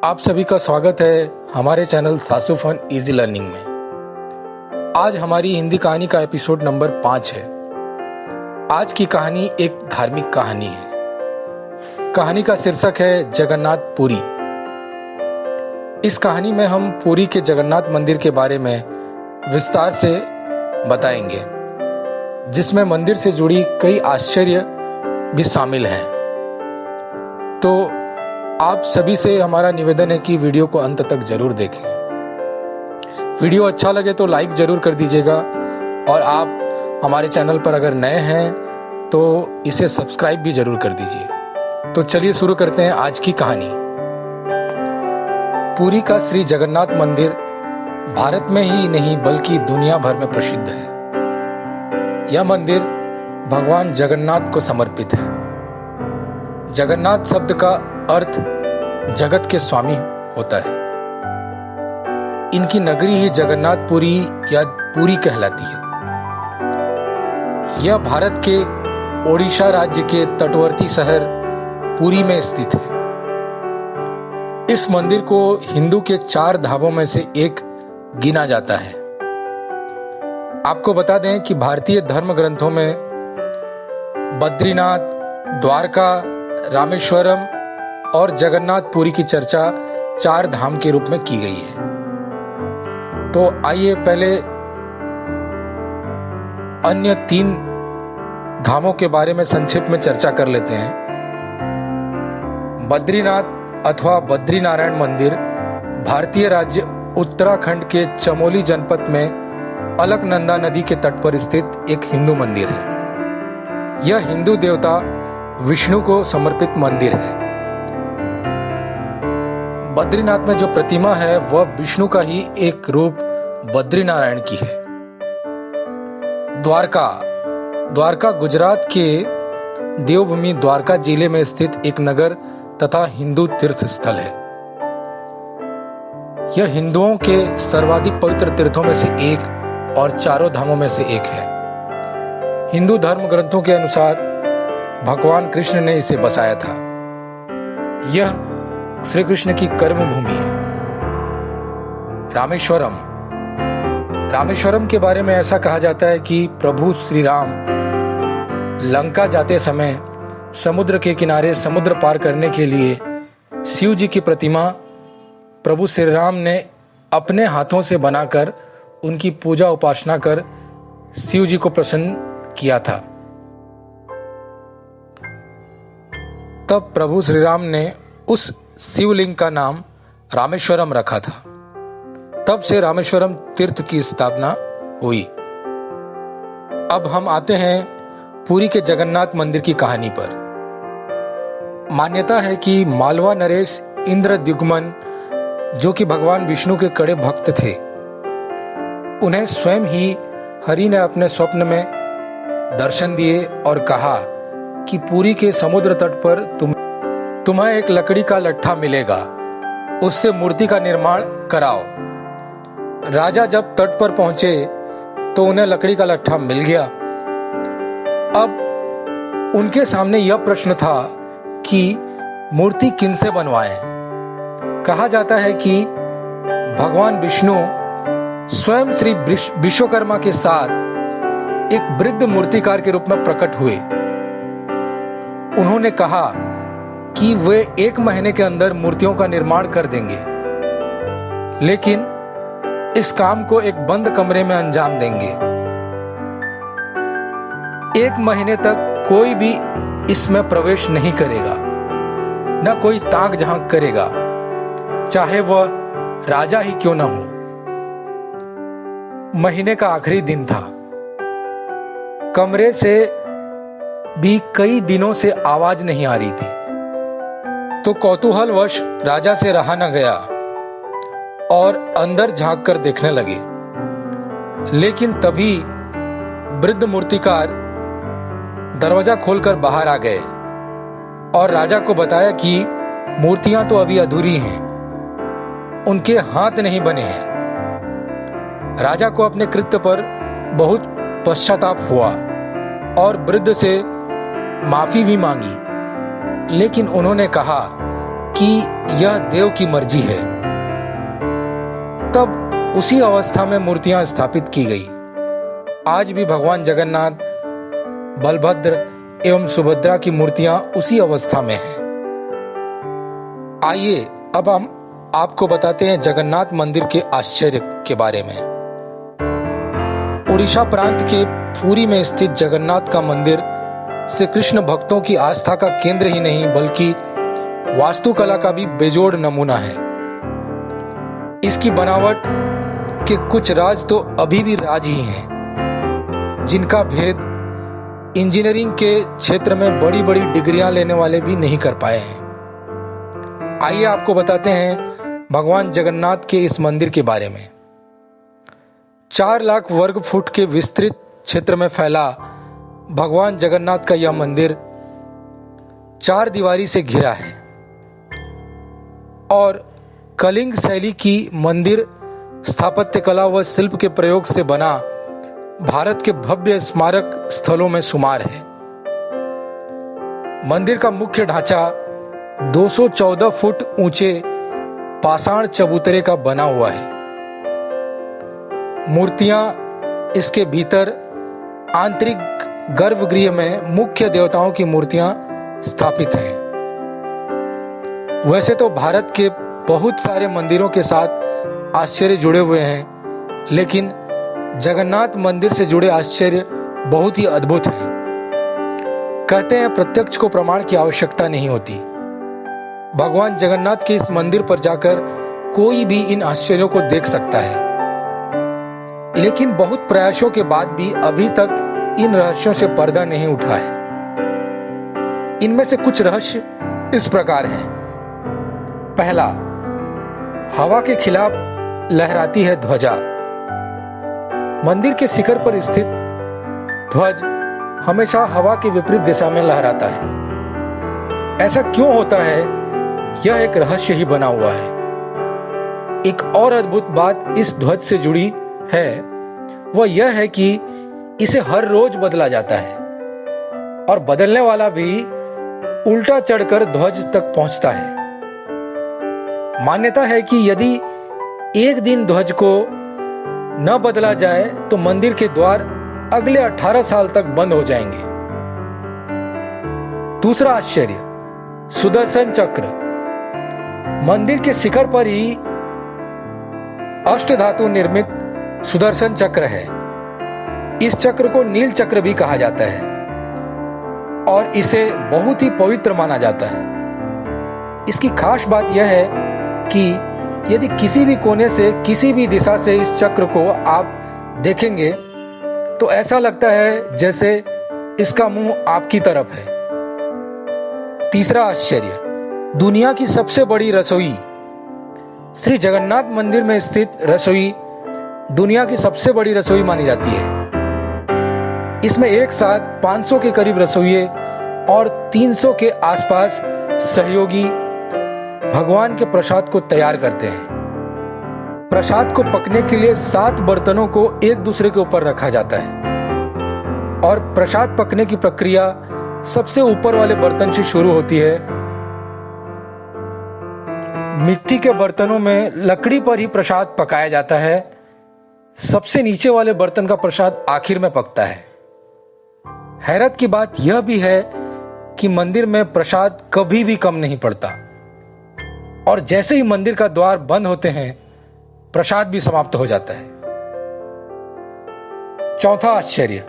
आप सभी का स्वागत है हमारे चैनल सासु फन इजी लर्निंग में। आज हमारी हिंदी कहानी का एपिसोड नंबर 5 है। आज की कहानी एक धार्मिक कहानी है। कहानी का शीर्षक है जगन्नाथ पुरी। इस कहानी में हम पुरी के जगन्नाथ मंदिर के बारे में विस्तार से बताएंगे, जिसमें मंदिर से जुड़ी कई आश्चर्य भी शामिल हैं। तो आप सभी से हमारा निवेदन है कि वीडियो को अंत तक जरूर देखें। वीडियो अच्छा लगे तो लाइक जरूर कर दीजिएगा, और आप हमारे चैनल पर अगर नए हैं तो इसे सब्सक्राइब भी जरूर कर दीजिए। तो चलिए शुरू करते हैं आज की कहानी। पुरी का श्री जगन्नाथ मंदिर भारत में ही नहीं बल्कि दुनिया भर में प्रसिद्ध है। यह मंदिर भगवान जगन्नाथ को समर्पित है। जगन्नाथ शब्द का अर्थ जगत के स्वामी होता है। इनकी नगरी ही जगन्नाथपुरी या पुरी कहलाती है। यह भारत के ओडिशा राज्य के तटवर्ती शहर पुरी में स्थित है। इस मंदिर को हिंदू के 4 धामों में से एक गिना जाता है। आपको बता दें कि भारतीय धर्म ग्रंथों में बद्रीनाथ, द्वारका, रामेश्वरम और जगन्नाथपुरी की चर्चा 4 धाम के रूप में की गई है। तो आइए पहले अन्य 3 धामों के बारे में संक्षिप्त में चर्चा कर लेते हैं। बद्रीनाथ अथवा बद्रीनारायण मंदिर भारतीय राज्य उत्तराखंड के चमोली जनपद में अलकनंदा नदी के तट पर स्थित एक हिंदू मंदिर है। यह हिंदू देवता विष्णु को समर्पित मंदिर है। बद्रीनाथ में जो प्रतिमा है वह विष्णु का ही एक रूप बद्रीनारायण की है। द्वारका गुजरात के देवभूमि द्वारका जिले में स्थित एक नगर तथा हिंदू तीर्थ स्थल है। यह हिंदुओं के सर्वाधिक पवित्र तीर्थों में से एक और 4 धामों में से एक है। हिंदू धर्म ग्रंथों के अनुसार भगवान कृष्ण ने इसे बसाया था। यह श्री कृष्ण की कर्म भूमि है। रामेश्वरम के बारे में ऐसा कहा जाता है कि प्रभु श्री राम लंका जाते समय समुद्र के किनारे समुद्र पार करने के लिए शिव जी की प्रतिमा प्रभु श्री राम ने अपने हाथों से बनाकर उनकी पूजा उपासना कर शिव जी को प्रसन्न किया था। तब प्रभु श्री राम ने उस शिवलिंग का नाम रामेश्वरम रखा था। तब से रामेश्वरम तीर्थ की स्थापना हुई। अब हम आते हैं पुरी के जगन्नाथ मंदिर की कहानी पर। मान्यता है कि मालवा नरेश इंद्रद्युम्न, जो कि भगवान विष्णु के कड़े भक्त थे, उन्हें स्वयं ही हरि ने अपने स्वप्न में दर्शन दिए और कहा कि पुरी के समुद्र तट पर तुम्हें एक लकड़ी का लट्ठा मिलेगा, उससे मूर्ति का निर्माण कराओ। राजा जब तट पर पहुंचे तो उन्हें लकड़ी का लट्ठा मिल गया। अब उनके सामने यह प्रश्न था कि मूर्ति किनसे बनवाएं। कहा जाता है कि भगवान विष्णु स्वयं श्री विश्वकर्मा के साथ एक वृद्ध मूर्तिकार के रूप में प्रकट हुए। उन्होंने कहा कि वे 1 महीने के अंदर मूर्तियों का निर्माण कर देंगे, लेकिन इस काम को एक बंद कमरे में अंजाम देंगे। 1 महीने तक कोई भी इसमें प्रवेश नहीं करेगा, न कोई ताक झांक करेगा, चाहे वह राजा ही क्यों न हो। महीने का आखिरी दिन था। कमरे से भी कई दिनों से आवाज नहीं आ रही थी। तो कौतूहलवश राजा से रहा न गया और अंदर झांक कर देखने लगे। लेकिन तभी वृद्ध मूर्तिकार दरवाजा खोलकर बाहर आ गए और राजा को बताया कि मूर्तियां तो अभी अधूरी हैं, उनके हाथ नहीं बने हैं। राजा को अपने कृत्य पर बहुत पश्चाताप हुआ और वृद्ध से माफी भी मांगी, लेकिन उन्होंने कहा कि यह देव की मर्जी है, तब उसी अवस्था में मूर्तियां स्थापित की गई। आज भी भगवान जगन्नाथ, बलभद्र एवं सुभद्रा की मूर्तियां उसी अवस्था में हैं। आइए अब हम आपको बताते हैं जगन्नाथ मंदिर के आश्चर्य के बारे में। उड़ीसा प्रांत के पुरी में स्थित जगन्नाथ का मंदिर श्री कृष्ण भक्तों की आस्था का केंद्र ही नहीं बल्कि वास्तुकला का भी बेजोड़ नमूना है। इसकी बनावट के कुछ राज तो अभी भी राज ही हैं, जिनका भेद इंजीनियरिंग के क्षेत्र में बड़ी बड़ी डिग्रियां लेने वाले भी नहीं कर पाए हैं। आइए आपको बताते हैं भगवान जगन्नाथ के इस मंदिर के बारे में। 4 लाख वर्ग फुट के विस्तृत क्षेत्र में फैला भगवान जगन्नाथ का यह मंदिर 4 दीवारी से घिरा है और कलिंग शैली की मंदिर स्थापत्य कला व शिल्प के प्रयोग से बना भारत के भव्य स्मारक स्थलों में शुमार है। मंदिर का मुख्य ढांचा 214 फुट ऊंचे पाषाण चबूतरे का बना हुआ है। मूर्तियां इसके भीतर आंतरिक गर्भगृह में मुख्य देवताओं की मूर्तियां स्थापित हैं। वैसे तो भारत के बहुत सारे मंदिरों के साथ आश्चर्य जुड़े हुए हैं, लेकिन जगन्नाथ मंदिर से जुड़े आश्चर्य बहुत ही अद्भुत हैं। कहते हैं प्रत्यक्ष को प्रमाण की आवश्यकता नहीं होती। भगवान जगन्नाथ के इस मंदिर पर जाकर कोई भी इन आश्चर्यों को देख सकता है, लेकिन बहुत प्रयासों के बाद भी अभी तक इन रहस्यों से पर्दा नहीं उठा है। इनमें से कुछ रहस्य इस प्रकार हैं। पहला, हवा के खिलाफ लहराती है ध्वजा। मंदिर के शिखर पर स्थित ध्वज हमेशा हवा के विपरीत दिशा में लहराता है। ऐसा क्यों होता है, यह एक रहस्य ही बना हुआ है। एक और अद्भुत बात इस ध्वज से जुड़ी है, वह यह है कि इसे हर रोज बदला जाता है और बदलने वाला भी उल्टा चढ़कर ध्वज तक पहुंचता है। मान्यता है कि यदि एक दिन ध्वज को न बदला जाए तो मंदिर के द्वार अगले 18 साल तक बंद हो जाएंगे। दूसरा आश्चर्य, सुदर्शन चक्र। मंदिर के शिखर पर ही अष्टधातु निर्मित सुदर्शन चक्र है। इस चक्र को नील चक्र भी कहा जाता है और इसे बहुत ही पवित्र माना जाता है। इसकी खास बात यह है कि यदि किसी भी कोने से किसी भी दिशा से इस चक्र को आप देखेंगे तो ऐसा लगता है जैसे इसका मुंह आपकी तरफ है। तीसरा आश्चर्य, दुनिया की सबसे बड़ी रसोई। श्री जगन्नाथ मंदिर में स्थित रसोई दुनिया की सबसे बड़ी रसोई मानी जाती है। इसमें एक साथ 500 के करीब रसोइये और 300 के आसपास सहयोगी भगवान के प्रसाद को तैयार करते हैं। प्रसाद को पकने के लिए 7 बर्तनों को एक दूसरे के ऊपर रखा जाता है और प्रसाद पकने की प्रक्रिया सबसे ऊपर वाले बर्तन से शुरू होती है। मिट्टी के बर्तनों में लकड़ी पर ही प्रसाद पकाया जाता है। सबसे नीचे वाले बर्तन का प्रसाद आखिर में पकता है। हैरत की बात यह भी है कि मंदिर में प्रसाद कभी भी कम नहीं पड़ता और जैसे ही मंदिर का द्वार बंद होते हैं प्रसाद भी समाप्त हो जाता है। चौथा आश्चर्य,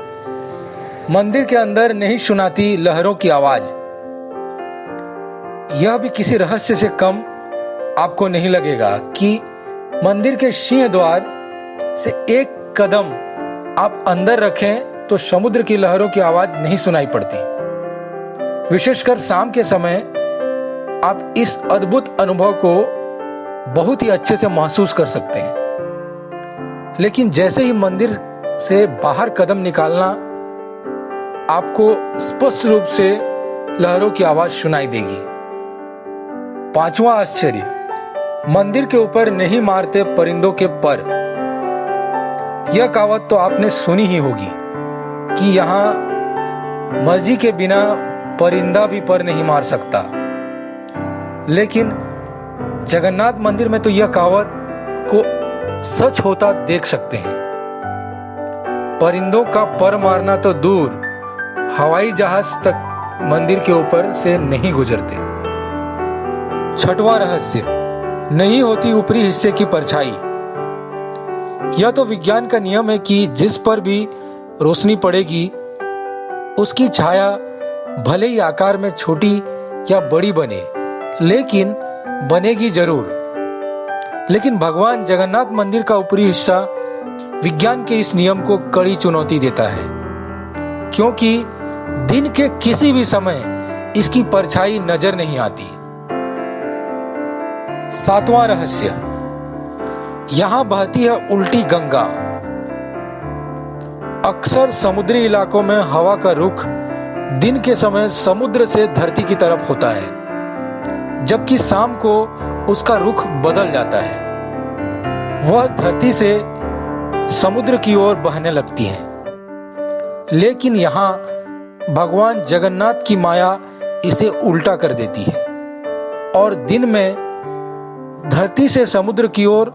मंदिर के अंदर नहीं सुनाती लहरों की आवाज। यह भी किसी रहस्य से कम आपको नहीं लगेगा कि मंदिर के सिंह द्वार से एक कदम आप अंदर रखें तो समुद्र की लहरों की आवाज नहीं सुनाई पड़ती। विशेषकर शाम के समय आप इस अद्भुत अनुभव को बहुत ही अच्छे से महसूस कर सकते हैं। लेकिन जैसे ही मंदिर से बाहर कदम निकालना, आपको स्पष्ट रूप से लहरों की आवाज सुनाई देगी। पांचवा आश्चर्य, मंदिर के ऊपर नहीं मारते परिंदों के पर। यह कहावत तो आपने सुनी ही होगी कि यहाँ मर्जी के बिना परिंदा भी पर नहीं मार सकता। लेकिन जगन्नाथ मंदिर में तो यह कहावत को सच होता देख सकते हैं। परिंदों का पर मारना तो दूर, हवाई जहाज तक मंदिर के ऊपर से नहीं गुजरते। छठवां रहस्य, नहीं होती ऊपरी हिस्से की परछाई। यह तो विज्ञान का नियम है कि जिस पर भी रोशनी पड़ेगी उसकी छाया भले ही आकार में छोटी या बड़ी बने, लेकिन बनेगी जरूर। लेकिन भगवान जगन्नाथ मंदिर का ऊपरी हिस्सा विज्ञान के इस नियम को कड़ी चुनौती देता है, क्योंकि दिन के किसी भी समय इसकी परछाई नजर नहीं आती। सातवां रहस्य, यहां बहती है उल्टी गंगा। अक्सर समुद्री इलाकों में हवा का रुख दिन के समय समुद्र से धरती की तरफ होता है, जबकि शाम को उसका रुख बदल जाता है। वह धरती से समुद्र की ओर बहने लगती है। लेकिन यहाँ भगवान जगन्नाथ की माया इसे उल्टा कर देती है और दिन में धरती से समुद्र की ओर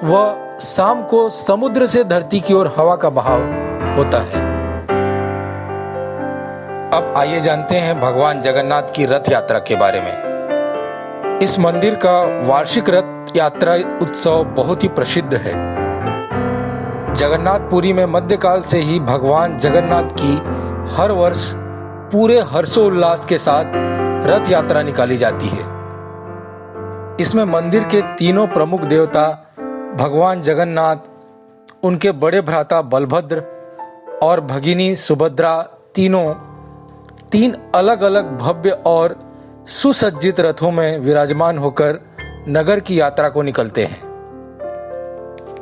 व शाम को समुद्र से धरती की ओर हवा का बहाव होता है। अब आइए जानते हैं भगवान जगन्नाथ की रथ यात्रा के बारे में। इस मंदिर का वार्षिक रथ यात्रा उत्सव बहुत ही प्रसिद्ध है। जगन्नाथपुरी में मध्यकाल से ही भगवान जगन्नाथ की हर वर्ष पूरे हर्षोल्लास के साथ रथ यात्रा निकाली जाती है। इसमें मंदिर के तीनों प्रमुख देवता भगवान जगन्नाथ, उनके बड़े भ्राता बलभद्र और भगिनी सुभद्रा तीन अलग अलग भव्य और सुसज्जित रथों में विराजमान होकर नगर की यात्रा को निकलते हैं।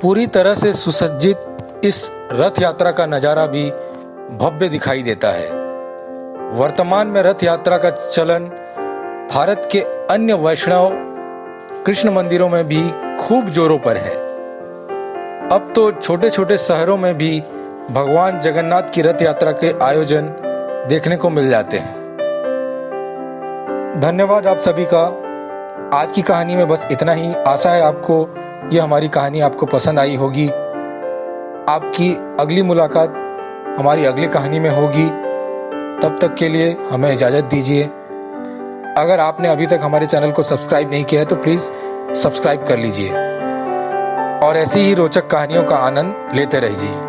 पूरी तरह से सुसज्जित इस रथ यात्रा का नजारा भी भव्य दिखाई देता है। वर्तमान में रथ यात्रा का चलन भारत के अन्य वैष्णव कृष्ण मंदिरों में भी खूब जोरों पर है। अब तो छोटे छोटे शहरों में भी भगवान जगन्नाथ की रथ यात्रा के आयोजन देखने को मिल जाते हैं। धन्यवाद आप सभी का। आज की कहानी में बस इतना ही। आशा है आपको यह हमारी कहानी आपको पसंद आई होगी। आपकी अगली मुलाकात हमारी अगली कहानी में होगी। तब तक के लिए हमें इजाज़त दीजिए। अगर आपने अभी तक हमारे चैनल को सब्सक्राइब नहीं किया है तो प्लीज़ सब्सक्राइब कर लीजिए और ऐसी ही रोचक कहानियों का आनंद लेते रहिए।